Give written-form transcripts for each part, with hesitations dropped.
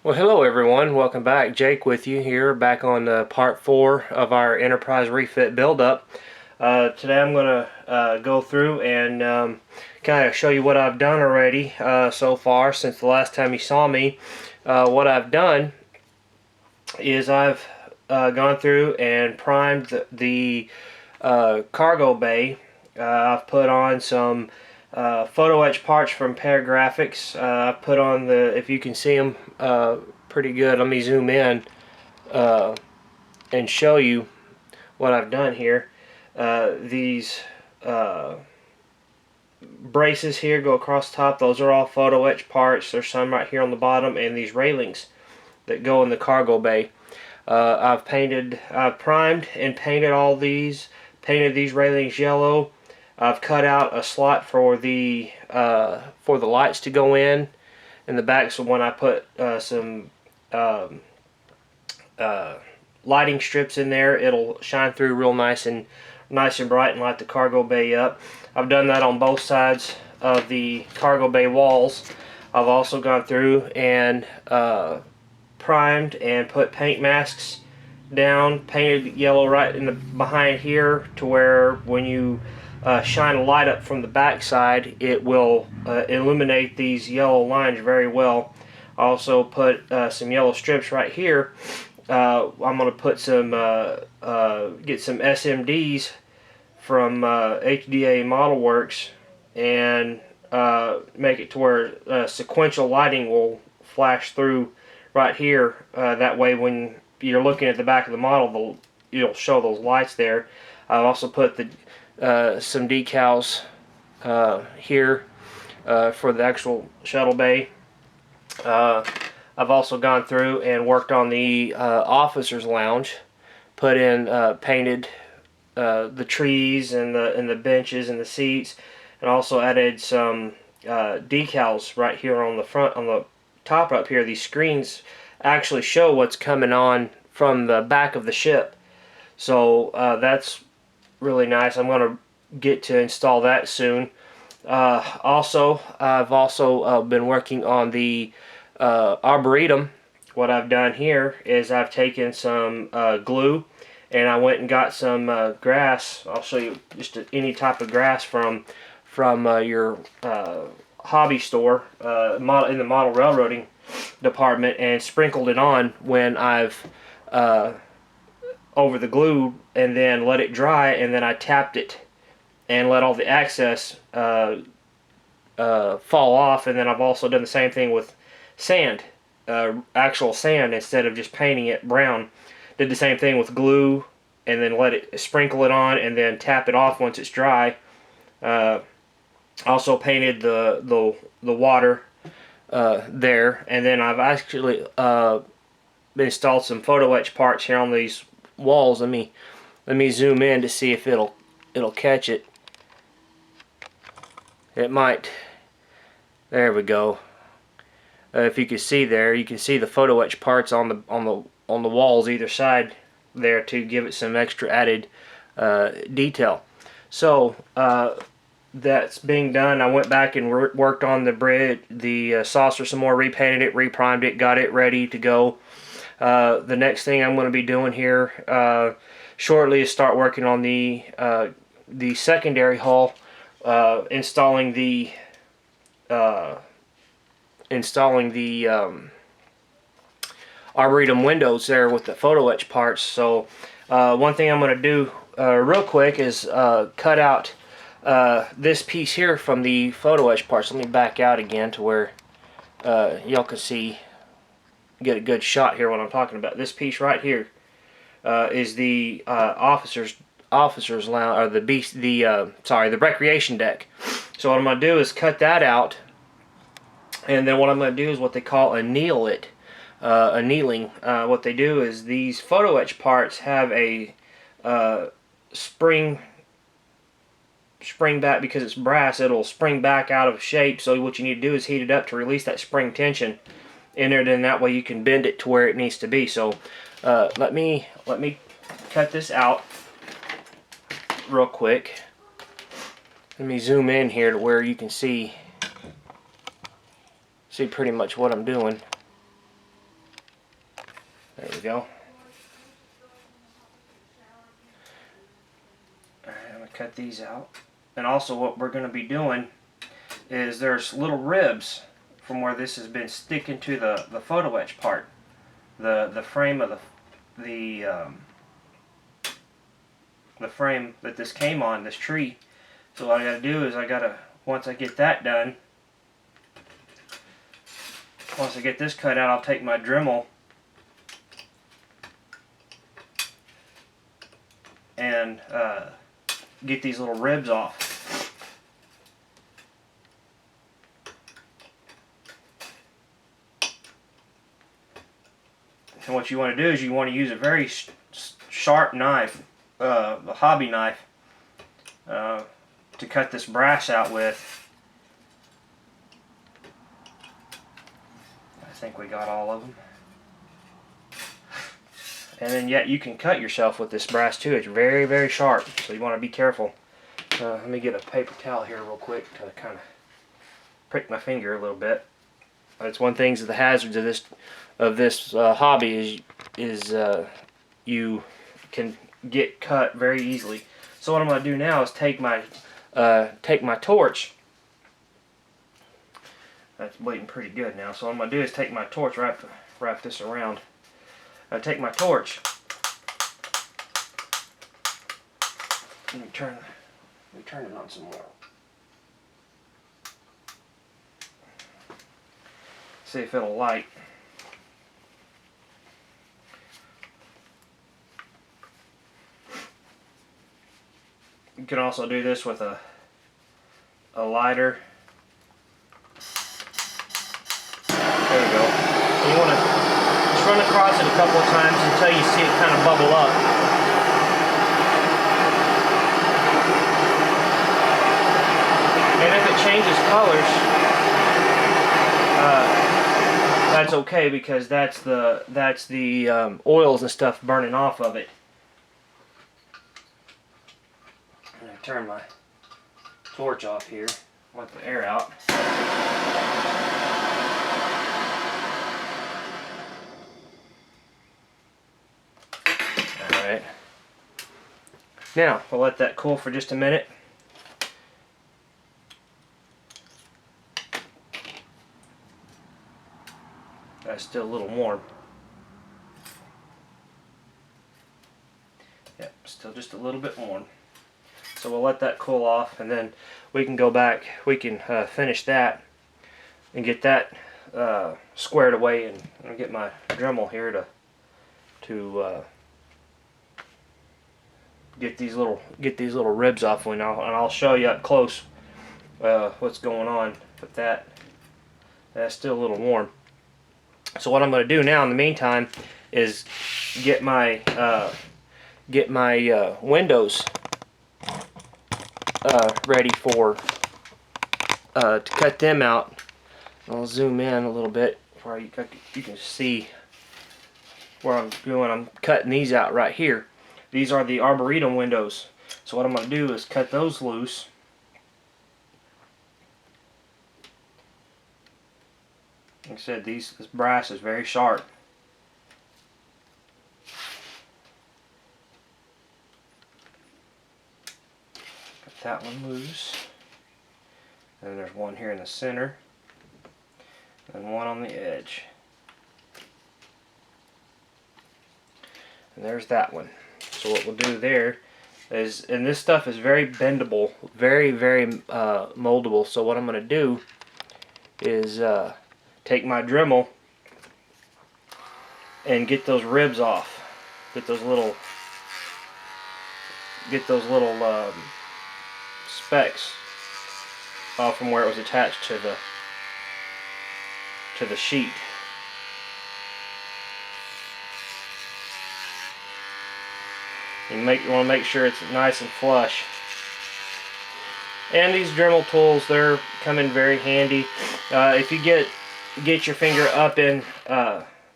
Well, hello everyone. Welcome back. Jake with you here, back on part 4 of our Enterprise Refit build-up. Today I'm going to go through and kind of show you what I've done already so far since the last time you saw me. What I've done is I've gone through and primed the cargo bay. I've put on some photo etch parts from Pair Graphics. I've put on the, if you can see them pretty good, let me zoom in and show you what I've done here. These braces here go across the top. Those are all photo etch parts. There's some right here on the bottom, and these railings that go in the cargo bay. I've primed and painted all these. Painted these railings yellow. I've cut out a slot for the lights to go in the back. So when I put some lighting strips in there, it'll shine through real nice and bright and light the cargo bay up. I've done that on both sides of the cargo bay walls. I've also gone through and primed and put paint masks down, painted yellow right in the behind here, to where when you shine a light up from the back side, it will illuminate these yellow lines very well. I also put some yellow strips right here. I'm going to put some get some SMDs from HDA Modelworks and make it to where sequential lighting will flash through right here. That way when you're looking at the back of the model, you'll show those lights there. I've also put some decals here for the actual shuttle bay. I've also gone through and worked on the officers' lounge, put in painted the trees and the benches and the seats, and also added some decals right here on the front, on the top up here. These screens actually show what's coming on from the back of the ship, so that's really nice. I'm going to get to install that soon. I've also been working on the Arboretum. What I've done here is I've taken some glue, and I went and got some grass. I'll show you just any type of grass from your hobby store in the model railroading department, and sprinkled it on when I've over the glue, and then let it dry, and then I tapped it and let all the excess fall off. And then I've also done the same thing with sand, actual sand, instead of just painting it brown. Did the same thing with glue, and then sprinkle it on, and then tap it off once it's dry. Also painted the water there, and then I've actually installed some photo etch parts here on these walls. Let me zoom in to see if it'll catch it. It might. There we go. If you can see there, you can see the photo etch parts on the walls either side there to give it some extra added detail. So that's being done. I went back and worked on the saucer some more, repainted it, reprimed it, got it ready to go. The next thing I'm going to be doing here shortly is start working on the secondary hull, installing the Arboretum windows there with the photo etch parts. So one thing I'm going to do real quick is cut out this piece here from the photo etch parts. Let me back out again to where y'all can see, get a good shot here what I'm talking about. This piece right here is the officers lounge, or the recreation deck. So what I'm going to do is cut that out, and then what I'm going to do is what they call annealing. What they do is these photo etch parts have a spring back. Because it's brass, it'll spring back out of shape. So what you need to do is heat it up to release that spring tension in there. Then that way you can bend it to where it needs to be. So let me cut this out real quick. Let me zoom in here to where you can see pretty much what I'm doing. There we go. Alright, I'm going to cut these out. And also what we're going to be doing is there's little ribs from where this has been sticking to the photo etch part. The frame of the frame that this came on, this tree. So what I got to do is once I get that done, once I get this cut out, I'll take my Dremel and get these little ribs off. And what you want to do is you want to use a very sharp knife, a hobby knife, to cut this brass out with. I think we got all of them. And then yet you can cut yourself with this brass too. It's very, very sharp, so you want to be careful. Let me get a paper towel here real quick to kind of prick my finger a little bit. That's one thing of the hazards of this hobby is you can get cut very easily. So what I'm going to do now is take my torch. That's bleeding pretty good now. So what I'm going to do is take my torch, wrap this around. I take my torch. Let me turn it on some more. See if it'll light. You can also do this with a lighter. There we go. You want to just run across it a couple of times until you see it kind of bubble up. And if it changes colors, that's okay, because that's the oils and stuff burning off of it. I'm going to turn my torch off here, let the air out. Alright. Now, we'll let that cool for just a minute. That's still a little warm. Yep, still just a little bit warm. So we'll let that cool off, and then we can go back, we can finish that and get that squared away, and I'll get my Dremel here to get these little ribs off, and I'll show you up close what's going on with that. That's still a little warm. So what I'm going to do now in the meantime is get my windows ready for to cut them out. I'll zoom in a little bit where you can see where I'm doing. I'm cutting these out right here. These are the Arboretum windows. So what I'm going to do is cut those loose. Like I said, this brass is very sharp. Cut that one loose. And there's one here in the center. And one on the edge. And there's that one. So what we'll do there is, and this stuff is very bendable, very, very moldable. So what I'm going to do is take my Dremel and get those ribs off. Get those little specks off from where it was attached to the sheet. You want to make sure it's nice and flush. And these Dremel tools, they're come in very handy. If you get your finger up in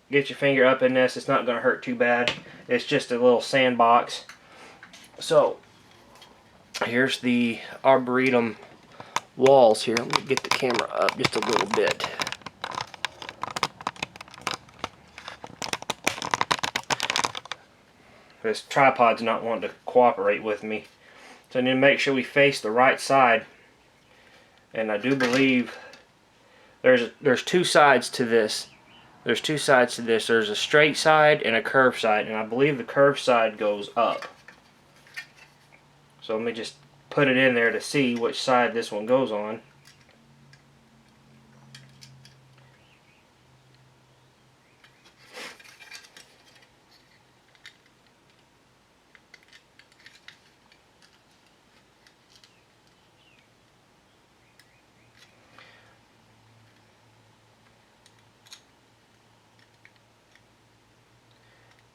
this, it's not going to hurt too bad. It's just a little sandbox. So here's the Arboretum walls here. Let me get the camera up just a little bit. This tripod's not wanting to cooperate with me. So I need to make sure we face the right side. And I do believe there's two sides to this. There's two sides to this. There's a straight side and a curved side, and I believe the curved side goes up. So let me just put it in there to see which side this one goes on.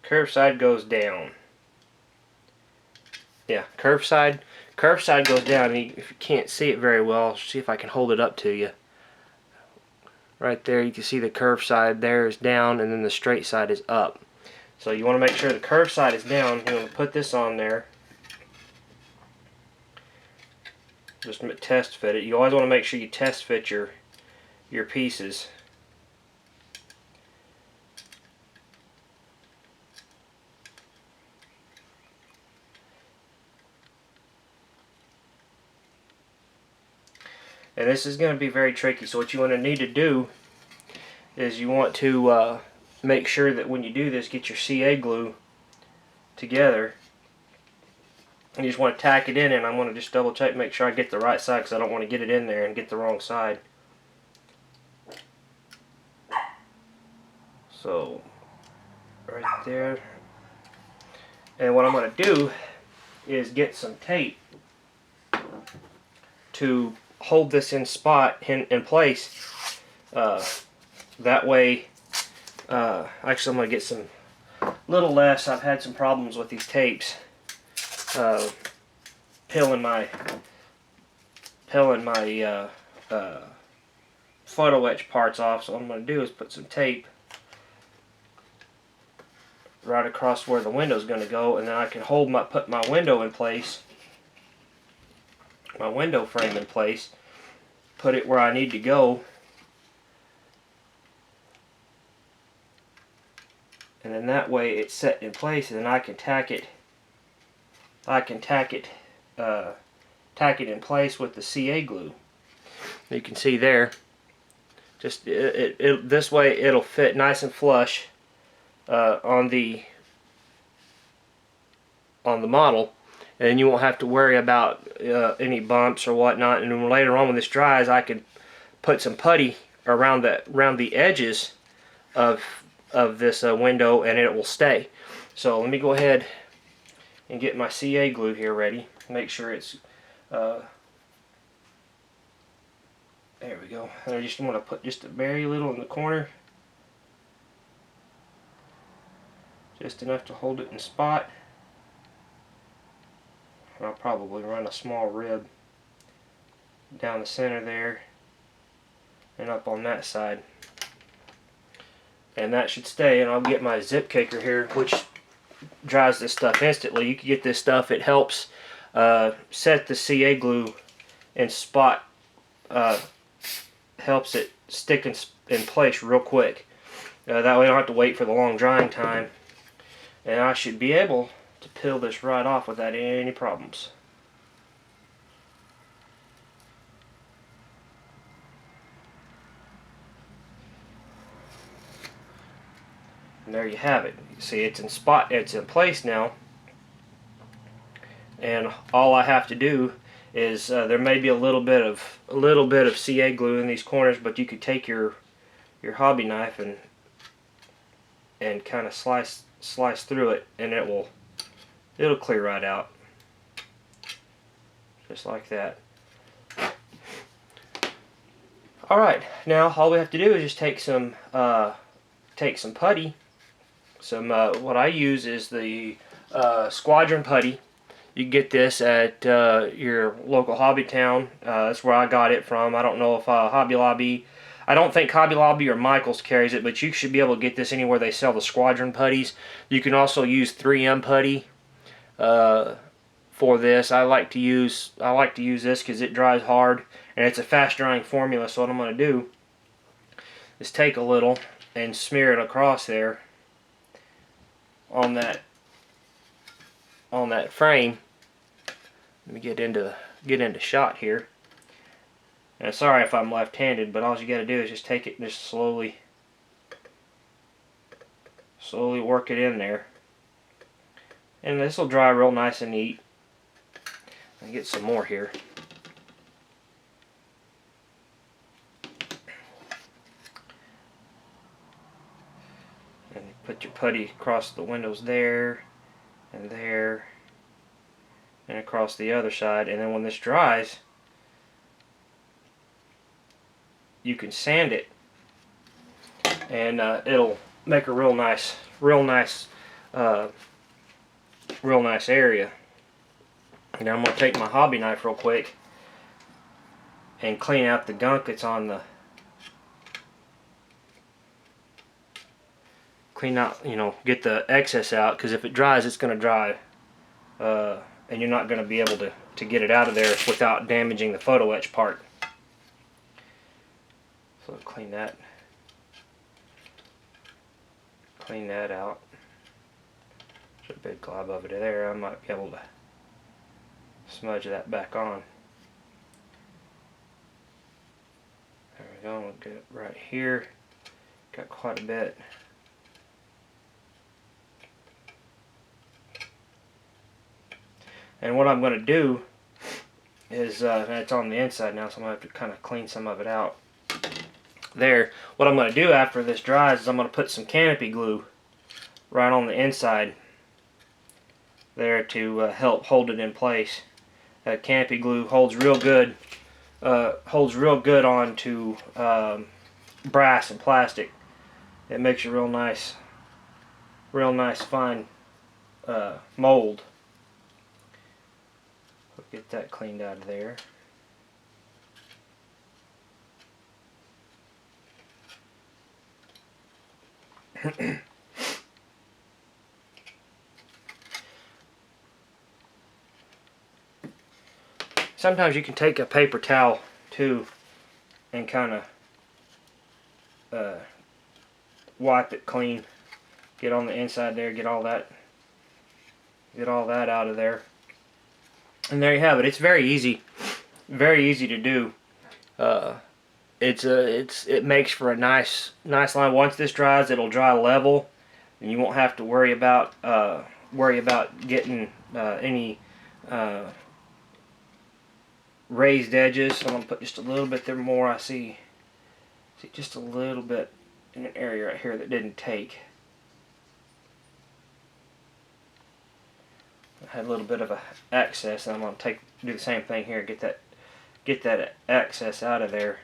Curved side goes down. Yeah, curved side goes down. If you can't see it very well, see if I can hold it up to you. Right there, you can see the curved side there is down, and then the straight side is up. So you want to make sure the curved side is down. You want to put this on there. Just test fit it. You always want to make sure you test fit your pieces. And this is going to be very tricky. So what you want to need to do is you want to make sure that when you do this, get your CA glue together. And you just want to tack it in, and I'm going to just double check, make sure I get the right side, because I don't want to get it in there and get the wrong side. So right there. And what I'm going to do is get some tape to hold this in place. That way, actually I'm going to get some little less. I've had some problems with these tapes peeling my photo etch parts off. So what I'm going to do is put some tape right across where the window is going to go, and then I can put my window in place, my window frame in place, put it where I need to go, and then that way it's set in place, and then I can tack it in place with the CA glue. You can see there, just this way it'll fit nice and flush on the model, and you won't have to worry about any bumps or whatnot. And then later on, when this dries, I can put some putty around the edges of this window, and it will stay. So let me go ahead and get my CA glue here ready. Make sure it's there we go. And I just want to put just a very little in the corner, just enough to hold it in spot. And I'll probably run a small rib down the center there and up on that side, and that should stay. And I'll get my zip kicker here, which dries this stuff instantly. You can get this stuff, it helps set the CA glue in spot, helps it stick in place real quick. That way I don't have to wait for the long drying time, and I should be able to peel this right off without any problems. And there you have it. You see, it's in place now, and all I have to do is there may be a little bit of CA glue in these corners, but you could take your hobby knife and kind of slice through it, and it'll clear right out, just like that. Alright, now all we have to do is just take some putty. What I use is the Squadron putty. You can get this at your local Hobby Town. That's where I got it from. I don't know if Hobby Lobby, I don't think Hobby Lobby or Michael's carries it, but you should be able to get this anywhere they sell the Squadron putties. You can also use 3M putty for this. I like to use this because it dries hard and it's a fast drying formula. So what I'm going to do is take a little and smear it across there on that on that frame. Let me get into shot here. And sorry if I'm left-handed, but all you got to do is just take it and just slowly work it in there. And this will dry real nice and neat. I'll get some more here. And put your putty across the windows there, and there, and across the other side. And then when this dries, you can sand it, and it'll make a real nice area. Now I'm going to take my hobby knife real quick and clean out the gunk that's on the, get the excess out, because if it dries, it's going to dry, and you're not going to be able to get it out of there without damaging the photo etch part. So clean that out. There's a big glob of it there. I might be able to smudge that back on. There we go. We'll get it right here. Got quite a bit. And what I'm going to do is, it's on the inside now, so I'm going to have to kind of clean some of it out. There. What I'm going to do after this dries is I'm going to put some canopy glue right on the inside there to help hold it in place. Canopy glue holds real good onto brass and plastic. It makes a real nice fine mold. Get that cleaned out of there. Sometimes you can take a paper towel too and kind of wipe it clean. Get on the inside there, get all that out of there. And there you have it. It's very easy to do. It makes for a nice line. Once this dries, it'll dry level, and you won't have to worry about getting any raised edges. So I'm gonna put just a little bit there more. I see just a little bit in an area right here that didn't take. I had a little bit of a excess, and I'm going to do the same thing here. Get that excess out of there.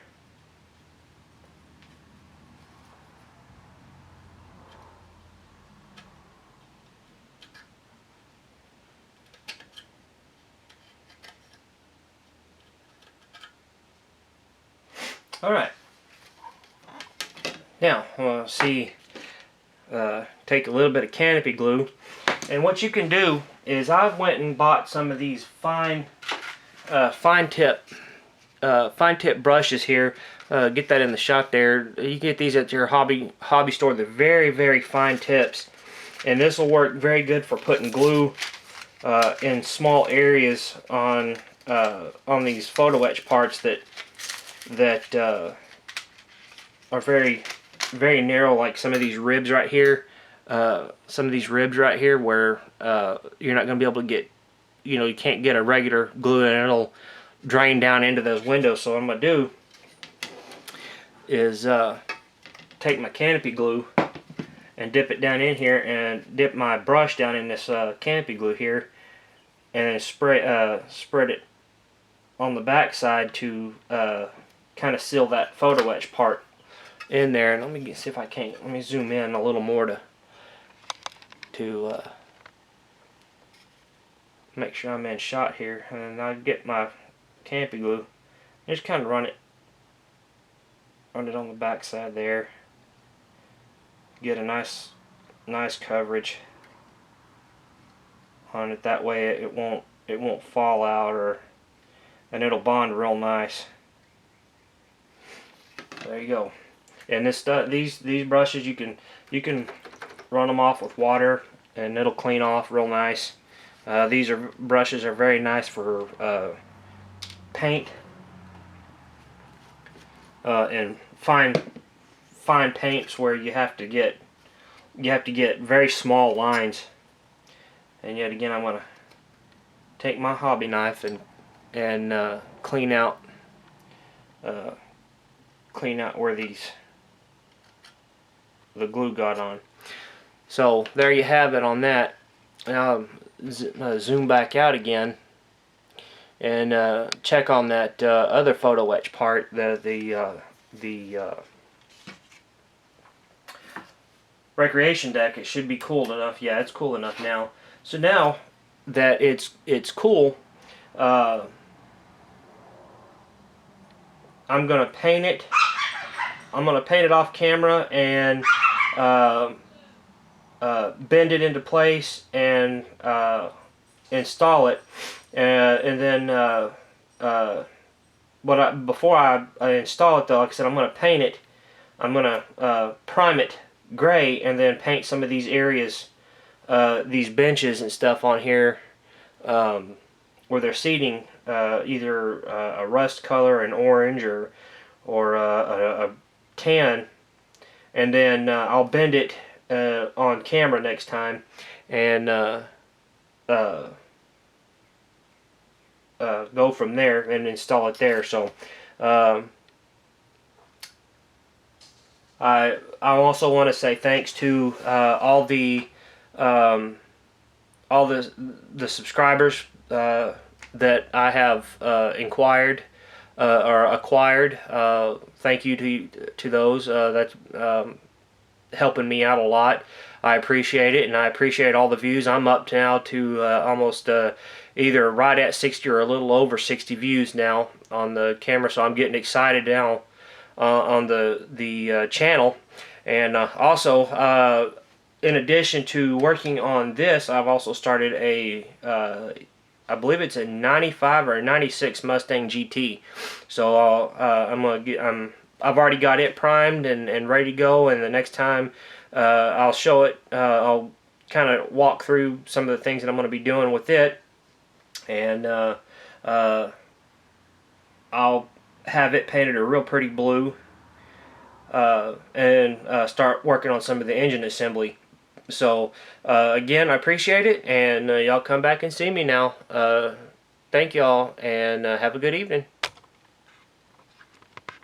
All right. Now I'm going to take a little bit of canopy glue, and what you can do is I went and bought some of these fine tip brushes here. Get that in the shop there. You get these at your hobby store. They're very fine tips, and this will work very good for putting glue in small areas on these photo etch parts that are very narrow, like some of these ribs right here. Where you're not going to be able to get, you can't get a regular glue, and it'll drain down into those windows. So what I'm going to do is take my canopy glue and dip it down in here, and dip my brush down in this canopy glue here, and then spread it on the back side to kind of seal that photo etch part in there. And let me see if I can. Let me zoom in a little more to make sure I'm in shot here. And then I get my canopy glue and just kind of run it on the back side there. Get a nice coverage on it. That way it won't fall out, and it'll bond real nice. There you go. And these brushes, you can run them off with water, and it'll clean off real nice. These brushes are very nice for paint and fine paints where you have to get very small lines. And yet again, I'm gonna take my hobby knife and clean out where the glue got on. So there you have it on that. Now zoom back out again and check on that other photo etch part, the recreation deck. It should be cooled enough. Yeah, it's cool enough now. So now that it's cool, I'm gonna paint it. I'm gonna paint it off camera and bend it into place and install it, and then before I install it though, like I said, I'm gonna paint it. I'm gonna prime it gray and then paint some of these areas, these benches and stuff on here where they're seating, either a rust color, an orange, or a tan, and then I'll bend it on camera next time and go from there and install it there. So I also want to say thanks to all the subscribers that I have inquired or acquired. Thank you to those. That's helping me out a lot. I appreciate it, and I appreciate all the views. I'm up now to almost either right at 60 or a little over 60 views now on the camera, so I'm getting excited now on the channel. And also, in addition to working on this, I've also started a I believe it's a 95 or a 96 Mustang GT. So I've already got it primed and ready to go, and the next time I'll show it, I'll kind of walk through some of the things that I'm going to be doing with it, and I'll have it painted a real pretty blue, and start working on some of the engine assembly. So again, I appreciate it, and y'all come back and see me now. Thank y'all, and have a good evening.